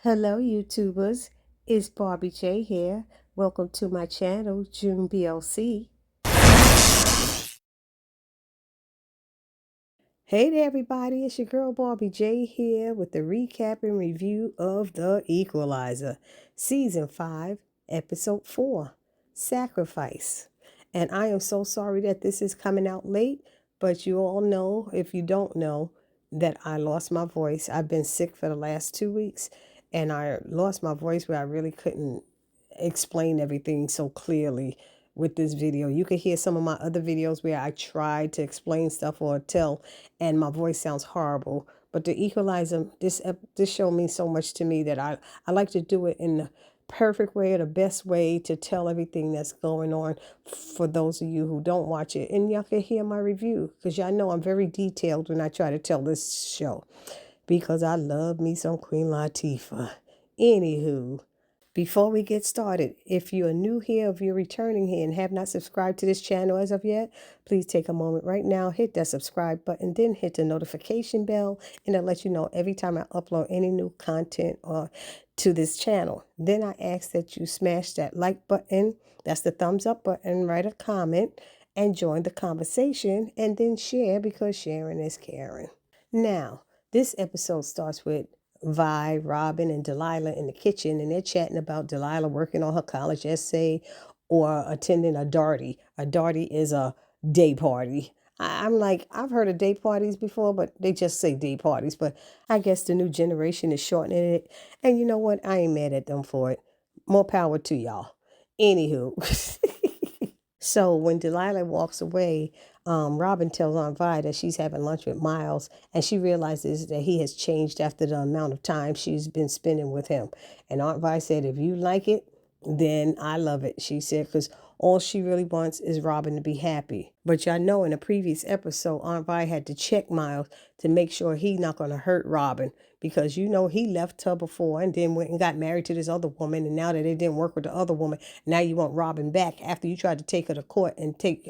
Hello, YouTubers. It's Barbie J here. Welcome to my channel, June BLC. Hey there, everybody. It's your girl, Barbie J here with the recap and review of The Equalizer, Season 5, Episode 4, Sacrifice. And I am so sorry that this is coming out late, but you all know, if you don't know, that I lost my voice. I've been sick for the last 2 weeks, and I lost my voice where I really couldn't explain everything so clearly with this video. You can hear some of my other videos where I tried to explain stuff or tell, and my voice sounds horrible. But the Equalizer, this show means so much to me that I like to do it in the perfect way or the best way to tell everything that's going on for those of you who don't watch it. And y'all can hear my review because y'all know I'm very detailed when I try to tell this show because I love me some Queen Latifah. Anywho, before we get started, if you are new here, if you're returning here and have not subscribed to this channel as of yet, please take a moment right now, hit that subscribe button, then hit the notification bell, and it'll let you know every time I upload any new content to this channel. Then I ask that you smash that like button, that's the thumbs up button, write a comment, and join the conversation, and then share because sharing is caring. Now, this episode starts with Vi, Robin, and Delilah in the kitchen, and they're chatting about Delilah working on her college essay or attending a darty. A darty is a day party. I'm like, I've heard of day parties before, but they just say day parties. But I guess the new generation is shortening it. And you know what? I ain't mad at them for it. More power to y'all. Anywho. So when Delilah walks away, Robin tells Aunt Vi that she's having lunch with Miles, and she realizes that he has changed after the amount of time she's been spending with him. And Aunt Vi said, if you like it, then I love it. She said, because all she really wants is Robin to be happy. But y'all know in a previous episode, Aunt Vi had to check Miles to make sure he's not going to hurt Robin because you know he left her before and then went and got married to this other woman. And now that it didn't work with the other woman, now you want Robin back after you tried to take her to court and take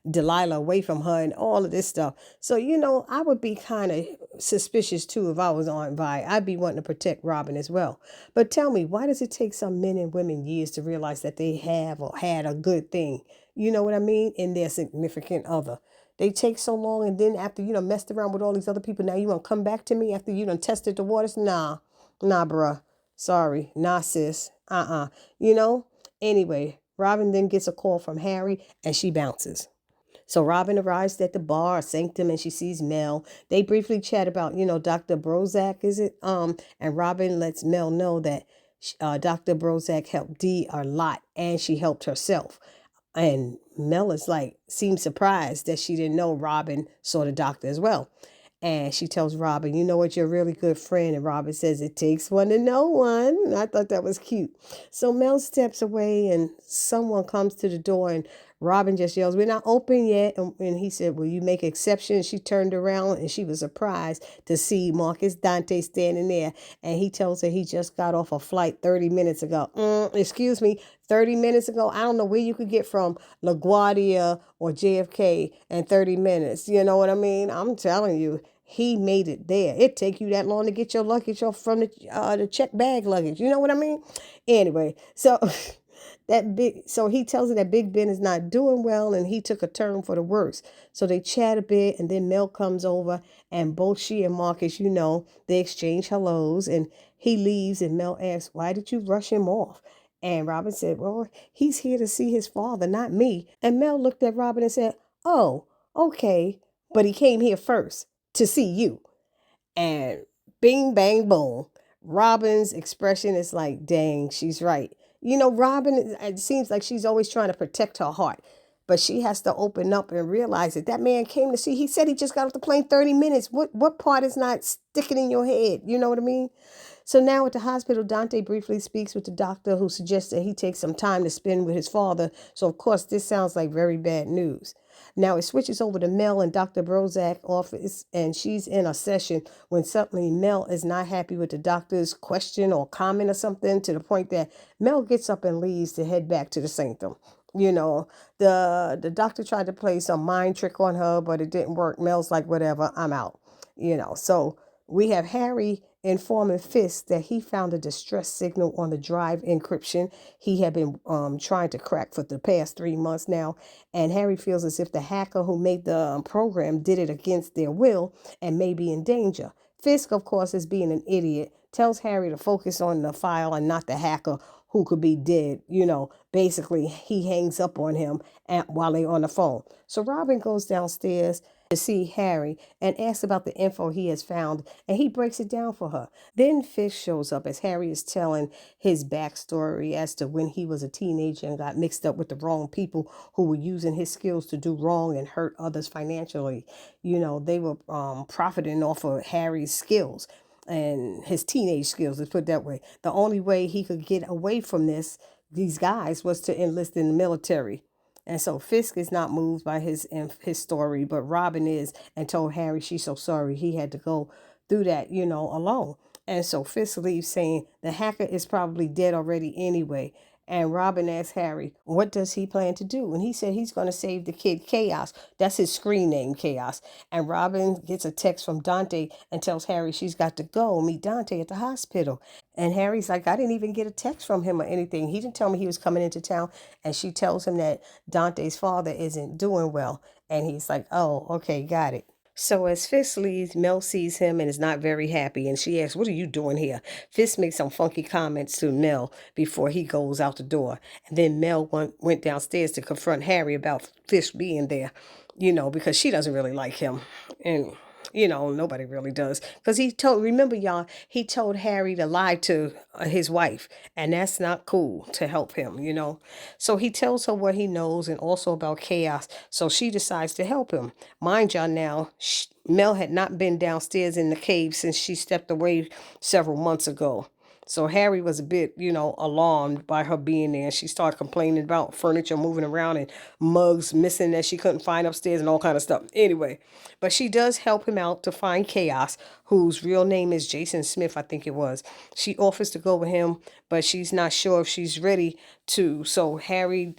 Delilah away from her and all of this stuff. So, you know, I would be kind of suspicious too if I was Aunt Vi. I'd be wanting to protect Robin as well. But tell me, why does it take some men and women years to realize that they have or had a good thing? You know what I mean? In their significant other. They take so long, and then after you done messed around with all these other people, now you want to come back to me after you done tested the waters? Nah, bruh. Sorry. Nah, sis. You know? Anyway, Robin then gets a call from Harry, and she bounces. So Robin arrives at the bar, Sanctum, and she sees Mel. They briefly chat about, Dr. Brozak, is it? And Robin lets Mel know that Dr. Brozak helped Dee a lot, and she helped herself. And Mel is like, seems surprised that she didn't know Robin saw the doctor as well. And she tells Robin, you know what, you're a really good friend. And Robin says, it takes one to know one. I thought that was cute. So Mel steps away and someone comes to the door and Robin just yells, we're not open yet. And he said, will you make exceptions? She turned around and she was surprised to see Marcus Dante standing there. And he tells her he just got off a flight 30 minutes ago. 30 minutes ago. I don't know where you could get from LaGuardia or JFK in 30 minutes. You know what I mean? I'm telling you, he made it there. It take you that long to get your luggage off from the check bag luggage. You know what I mean? Anyway, so so he tells her that Big Ben is not doing well and he took a turn for the worse. So they chat a bit and then Mel comes over and both she and Marcus, they exchange hellos and he leaves and Mel asks, why did you rush him off? And Robin said, well, he's here to see his father, not me. And Mel looked at Robin and said, oh, okay, but he came here first to see you. And bing, bang, boom. Robin's expression is like, dang, she's right. Robin, it seems like she's always trying to protect her heart. But she has to open up and realize that man came to see. He said he just got off the plane 30 minutes. What part is not sticking in your head? You know what I mean? So now at the hospital, Dante briefly speaks with the doctor who suggests that he take some time to spend with his father. So, of course, this sounds like very bad news. Now it switches over to Mel and Dr. Brozak's office, and she's in a session when suddenly Mel is not happy with the doctor's question or comment or something to the point that Mel gets up and leaves to head back to the sanctum. The doctor tried to play some mind trick on her, but it didn't work. Mel's like, whatever, I'm out. So we have Harry informing Fisk that he found a distress signal on the drive encryption he had been trying to crack for the past 3 months now. And Harry feels as if the hacker who made the program did it against their will and may be in danger. Fisk, of course, is being an idiot, tells Harry to focus on the file and not the hacker who could be dead. Basically, he hangs up on him while they're on the phone. So Robin goes downstairs to see Harry and asks about the info he has found, and he breaks it down for her. Then Fish shows up as Harry is telling his backstory as to when he was a teenager and got mixed up with the wrong people who were using his skills to do wrong and hurt others financially. They were profiting off of Harry's skills and his teenage skills, let's put it that way. The only way he could get away from these guys was to enlist in the military. And so Fisk is not moved by his story, but Robin is, and told Harry she's so sorry he had to go through that, alone. And so Fisk leaves saying the hacker is probably dead already anyway. And Robin asks Harry, what does he plan to do? And he said he's going to save the kid Chaos. That's his screen name, Chaos. And Robin gets a text from Dante and tells Harry she's got to go meet Dante at the hospital. And Harry's like, I didn't even get a text from him or anything. He didn't tell me he was coming into town. And she tells him that Dante's father isn't doing well. And he's like, oh, okay, got it. So as Fisk leaves, Mel sees him and is not very happy, and she asks, what are you doing here? Fisk makes some funky comments to Mel before he goes out the door. And then Mel went downstairs to confront Harry about Fisk being there, because she doesn't really like him. And nobody really does. Because remember y'all, he told Harry to lie to his wife. And that's not cool to help him. So he tells her what he knows and also about Chaos. So she decides to help him. Mind y'all now, Mel had not been downstairs in the cave since she stepped away several months ago. So Harry was a bit, alarmed by her being there. She started complaining about furniture moving around and mugs missing that she couldn't find upstairs and all kind of stuff. Anyway, but she does help him out to find Chaos, whose real name is Jason Smith, I think it was. She offers to go with him, but she's not sure if she's ready to. So Harry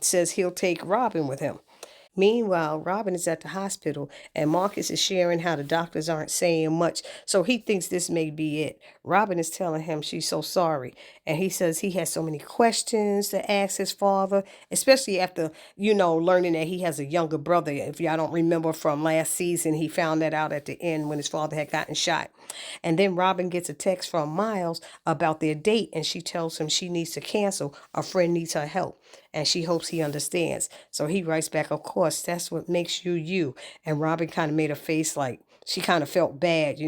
says he'll take Robin with him. Meanwhile, Robin is at the hospital and Marcus is sharing how the doctors aren't saying much, so he thinks this may be it. Robin is telling him she's so sorry, and he says he has so many questions to ask his father, especially after, learning that he has a younger brother. If y'all don't remember from last season, he found that out at the end when his father had gotten shot. And then Robin gets a text from Miles about their date, and she tells him she needs to cancel. A friend needs her help, and she hopes he understands. So he writes back, of course, that's what makes you you. And Robin kind of made a face like she kind of felt bad.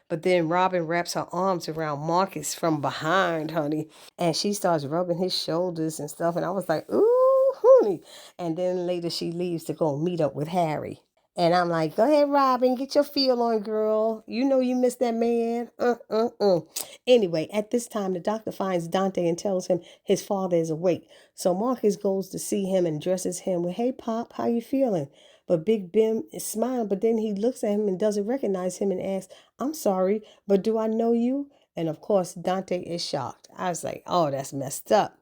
But then Robin wraps her arms around Marcus from behind, honey, and she starts rubbing his shoulders and stuff. And I was like, ooh, honey. And then later she leaves to go meet up with Harry. And I'm like, go ahead, Robin, get your feel on, girl. You know you miss that man. Anyway, at this time, the doctor finds Dante and tells him his father is awake. So Marcus goes to see him and addresses him with, hey, Pop, how you feeling? But Big Ben is smiling, but then he looks at him and doesn't recognize him and asks, I'm sorry, but do I know you? And of course, Dante is shocked. I was like, oh, that's messed up.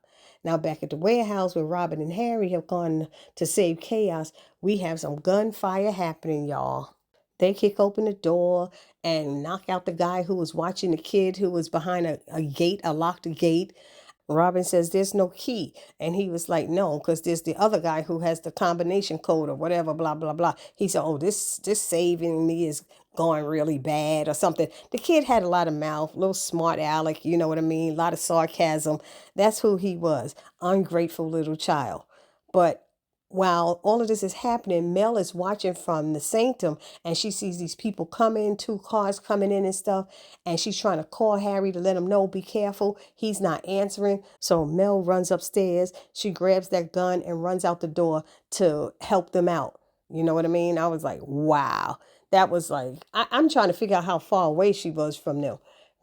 Now back at the warehouse where Robin and Harry have gone to save Chaos, we have some gunfire happening, y'all. They kick open the door and knock out the guy who was watching the kid who was behind a gate, a locked gate. Robin says there's no key. And he was like, no, because there's the other guy who has the combination code or whatever, blah, blah, blah. He said, oh, this saving me is going really bad or something. The kid had a lot of mouth, little smart aleck, you know what I mean? A lot of sarcasm. That's who he was. Ungrateful little child. But while all of this is happening, Mel is watching from the sanctum and she sees these people coming, 2 cars coming in and stuff. And she's trying to call Harry to let him know, be careful. He's not answering. So Mel runs upstairs. She grabs that gun and runs out the door to help them out. You know what I mean? I was like, wow. That was like, I'm trying to figure out how far away she was from them.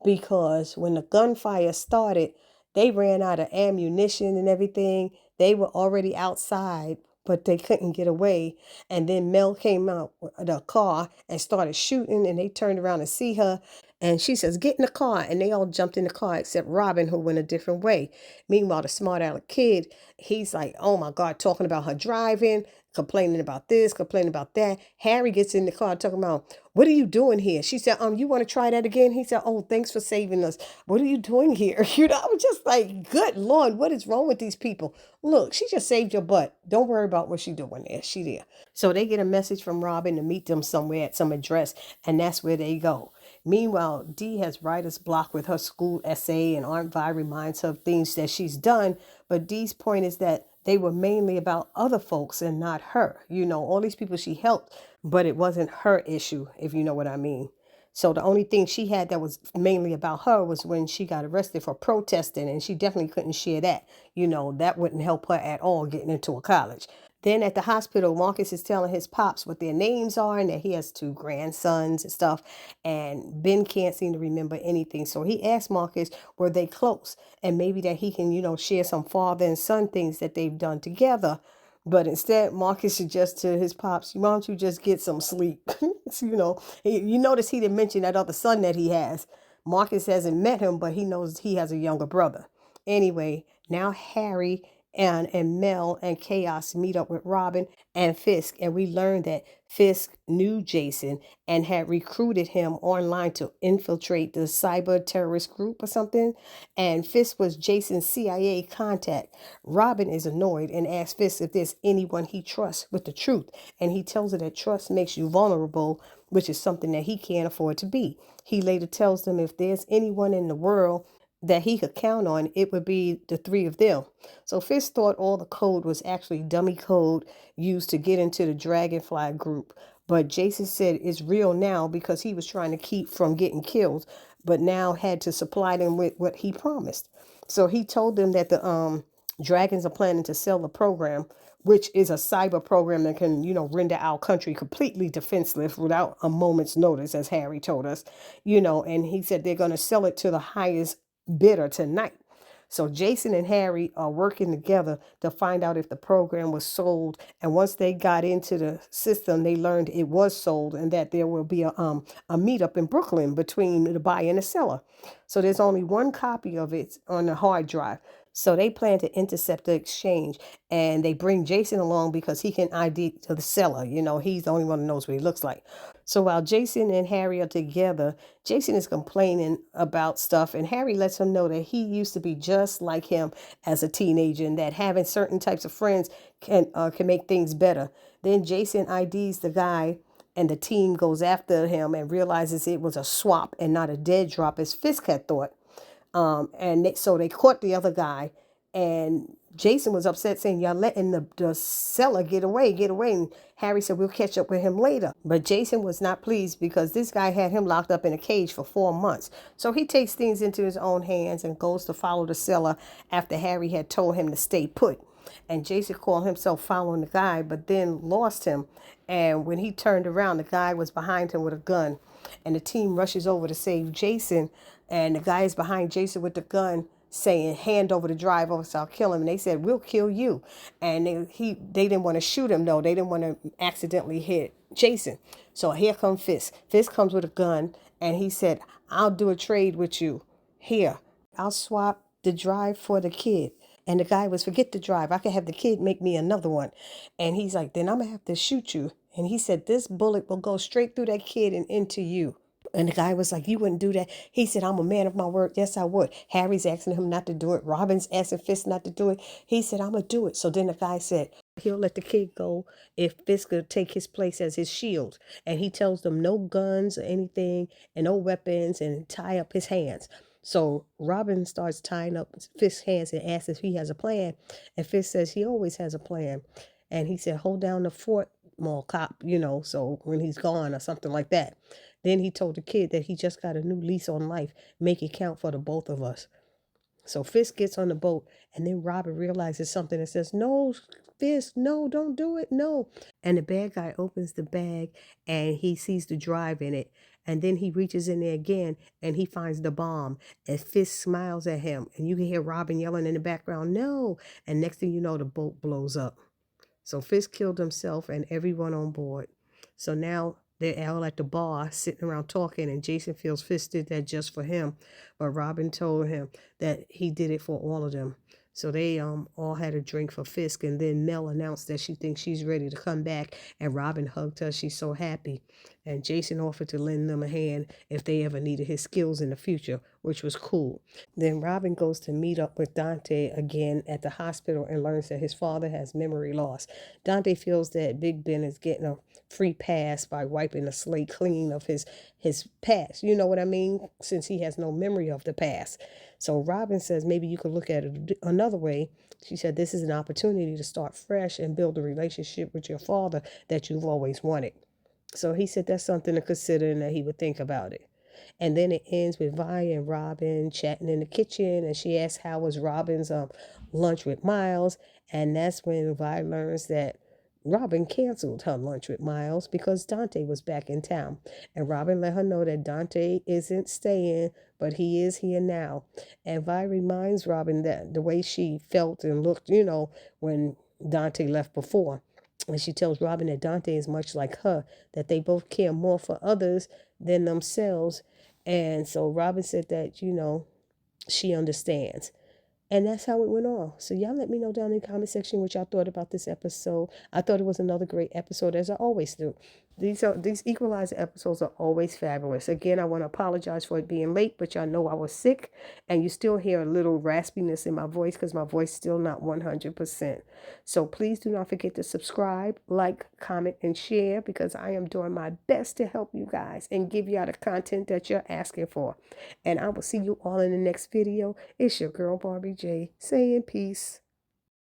Because when the gunfire started, they ran out of ammunition and everything. They were already outside, but they couldn't get away. And then Mel came out with a car and started shooting, and they turned around to see her. And she says, get in the car. And they all jumped in the car except Robin, who went a different way. Meanwhile, the smart aleck kid, he's like, oh my God, talking about her driving, complaining about this, complaining about that. Harry gets in the car talking about, what are you doing here? She said, you want to try that again? He said, oh, thanks for saving us. What are you doing here? I was just like, good Lord, what is wrong with these people? Look, she just saved your butt. Don't worry about what she's doing there. She there. So they get a message from Robin to meet them somewhere at some address, and that's where they go. Meanwhile, Dee has writer's block with her school essay, and Aunt Vi reminds her of things that she's done. But Dee's point is that they were mainly about other folks and not her. All these people she helped, but it wasn't her issue, if you know what I mean. So the only thing she had that was mainly about her was when she got arrested for protesting, and she definitely couldn't share that. That wouldn't help her at all getting into a college. Then at the hospital, Marcus is telling his pops what their names are and that he has two grandsons and stuff. And Ben can't seem to remember anything. So he asked Marcus, were they close? And maybe that he can, share some father and son things that they've done together. But instead, Marcus suggests to his pops, why don't you just get some sleep? You notice he didn't mention that other son that he has. Marcus hasn't met him, but he knows he has a younger brother. Anyway, now Harry and Mel and Chaos meet up with Robin and Fisk, and we learn that Fisk knew Jason and had recruited him online to infiltrate the cyber terrorist group or something. And Fisk was Jason's CIA contact. Robin is annoyed and asks Fisk if there's anyone he trusts with the truth, and he tells her that trust makes you vulnerable, which is something that he can't afford to be. He later tells them if there's anyone in the world that he could count on, it would be the three of them. So Fisk thought all the code was actually dummy code used to get into the Dragonfly group. But Jason said it's real now because he was trying to keep from getting killed, but now had to supply them with what he promised. So he told them that the dragons are planning to sell the program, which is a cyber program that can, render our country completely defenseless without a moment's notice, as Harry told us, and he said they're going to sell it to the highest bidder tonight. So Jason and Harry are working together to find out if the program was sold. And once they got into the system, they learned it was sold and that there will be a meetup in Brooklyn between the buyer and the seller. So there's only one copy of it on the hard drive. So they plan to intercept the exchange, and they bring Jason along because he can ID to the seller. He's the only one who knows what he looks like. So while Jason and Harry are together, Jason is complaining about stuff, and Harry lets him know that he used to be just like him as a teenager, and that having certain types of friends can make things better. Then Jason IDs the guy, and the team goes after him and realizes it was a swap and not a dead drop as Fisk had thought. So they caught the other guy, and Jason was upset saying, y'all letting the seller get away. And Harry said, we'll catch up with him later. But Jason was not pleased because this guy had him locked up in a cage for 4 months. So he takes things into his own hands and goes to follow the seller after Harry had told him to stay put. And Jason called himself following the guy, but then lost him. And when he turned around, the guy was behind him with a gun. And the team rushes over to save Jason. And the guy is behind Jason with the gun saying, hand over the drive, or I'll kill him. And they said, we'll kill you. And they didn't want to shoot him, though. They didn't want to accidentally hit Jason. So here comes Fisk. Fisk comes with a gun. And he said, I'll do a trade with you. Here, I'll swap the drive for the kid. And the guy was, forget the drive. I could have the kid make me another one. And he's like, then I'm going to have to shoot you. And he said, this bullet will go straight through that kid and into you. And the guy was like, you wouldn't do that. He said, I'm a man of my word. Yes, I would. Harry's asking him not to do it. Robin's asking Fisk not to do it. He said, I'm going to do it. So then the guy said, he'll let the kid go if Fisk will take his place as his shield. And he tells them no guns or anything and no weapons and tie up his hands. So Robin starts tying up Fisk's hands and asks if he has a plan. And Fisk says he always has a plan. And he said, hold down the fort, mall cop, so when he's gone or something like that. Then he told the kid that he just got a new lease on life. Make it count for the both of us. So Fisk gets on the boat, and then Robin realizes something and says, no, Fisk, no, don't do it, no. And the bad guy opens the bag, and he sees the drive in it. And then he reaches in there again, and he finds the bomb. And Fisk smiles at him, and you can hear Robin yelling in the background, no. And next thing you know, the boat blows up. So Fisk killed himself and everyone on board. So now They're all at the bar sitting around talking, and Jason feels Fist did that just for him. But Robin told him that he did it for all of them. So they all had a drink for Fisk, and then Mel announced that she thinks she's ready to come back, and Robin hugged her. She's so happy. And Jason offered to lend them a hand if they ever needed his skills in the future, which was cool. Then Robin goes to meet up with Dante again at the hospital and learns that his father has memory loss. Dante feels that Big Ben is getting a free pass by wiping the slate clean of his past. You know what I mean? Since he has no memory of the past. So Robin says maybe you could look at it another way. She said this is an opportunity to start fresh and build a relationship with your father that you've always wanted. So he said that's something to consider and that he would think about it. And then it ends with Vi and Robin chatting in the kitchen, and she asks how was Robin's lunch with Miles, and that's when Vi learns that Robin canceled her lunch with Miles because Dante was back in town. And Robin let her know that Dante isn't staying, but he is here now. And Vi reminds Robin that the way she felt and looked, when Dante left before. And she tells Robin that Dante is much like her, that they both care more for others than themselves. And so Robin said that, she understands. And that's how it went on. So y'all let me know down in the comment section what y'all thought about this episode. I thought it was another great episode, as I always do. These Equalizer episodes are always fabulous. Again, I want to apologize for it being late, but y'all know I was sick, and you still hear a little raspiness in my voice because my voice still not 100%. So please do not forget to subscribe, like, comment, and share, because I am doing my best to help you guys and give y'all the content that you're asking for. And I will see you all in the next video. It's your girl Barbie J saying peace.